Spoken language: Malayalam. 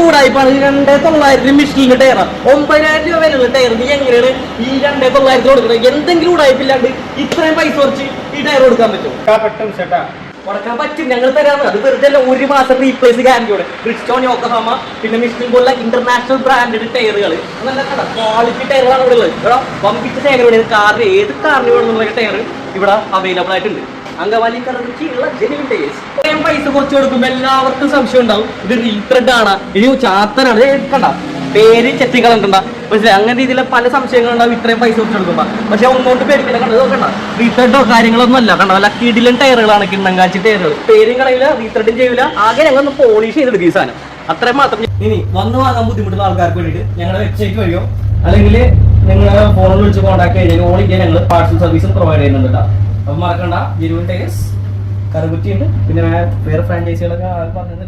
ഊടായിപ്പാണ് 2900 മിഷീന്റെ ടയർ 9000 രൂപ വിലയുള്ള ടയർ. നീ എങ്ങനെയാണ് ഈ 2900 കൊടുക്കുന്നത്? എന്തെങ്കിലും ഊടായിപ്പില്ലാണ്ട് ഇത്രയും പൈസ കുറച്ച് ഈ ടയർ കൊടുക്കാൻ പറ്റും? കൊടുക്കാൻ പറ്റും, ഞങ്ങൾ തരാമെന്ന്. അത് വെറുതെ 1 മാസം റീപ്ലേസ് ഗ്യാരണ്ടിയോടെ ബ്രിഡ്സ്റ്റോൺ, യോക്കോഹാമ, പിന്നെ മിഷീൻ പോലുള്ള ഇന്റർനാഷണൽ ബ്രാൻഡഡ് ടയറുകൾ, നല്ല ക്വാളിറ്റി ടയറുകളാണ് ഇവിടെ ഉള്ളത്. ഇവിടെ വമ്പിച്ച ടയറുകൾ, കാറിന് ഏത് കാറിന് വേണമെന്നുള്ള ടയർ ഇവിടെ അവൈലബിൾ ആയിട്ടുണ്ട്. അങ്കമാലി കറച്ചിയുള്ള ജെനുവിൻ ടയേഴ്സ്. ഇത്രയും പൈസ കുറച്ച് കൊടുക്കുമ്പോൾ എല്ലാവർക്കും സംശയം ഉണ്ടാവും, ഇത് റീത്രെഡ് ആണ്, ഇത് ചാത്തനാണ്. കണ്ട പേര് ചെത്തിക്കളണ്ട, മനസ്സിലായി? അങ്ങനെ രീതിയിലെ പല സംശയങ്ങളുണ്ടാവും ഇത്രയും പൈസ കുറച്ച് കൊടുക്കുമ്പോ. പക്ഷെ ഒന്നോട്ട് പേടിക്കില്ല, കണ്ടത് നോക്കണ്ട, റീത്രെഡോ കാര്യങ്ങളൊന്നും അല്ല. കണ്ട നല്ല കിടിലൻ ടയറുകളാണ്, കിണ്ണങ്കാച്ചി ടയറുകൾ. പേരും കളയില്ല, റീത്രെഡും ചെയ്യില്ല, ആകെ ഞങ്ങൾ ഒന്ന് പോളിഷ് ചെയ്തെടുക്കും ഈ സാധനം, അത്രയും മാത്രം. ഇനി വന്ന് വാങ്ങാൻ ബുദ്ധിമുട്ടുള്ള ആൾക്കാർക്ക് വേണ്ടിയിട്ട് ഞങ്ങളുടെ വെബ്സൈറ്റ് വഴിയോ അല്ലെങ്കിൽ നിങ്ങൾ ഫോണിൽ വിളിച്ച് കോൺടാക്ട് ചെയ്താൽ ഓൾ ഇന്ത്യ ഞങ്ങൾ പാർസൽ സർവീസും പ്രൊവൈഡ് ചെയ്യുന്നുണ്ട് കേട്ടോ. അപ്പം മറക്കണ്ട, ജെനുവിൻ ടയേഴ്സ്, കറുകുറ്റി ഉണ്ട്, പിന്നെ വേറെ ഫ്രാഞ്ചൈസികളൊക്കെ പറഞ്ഞത്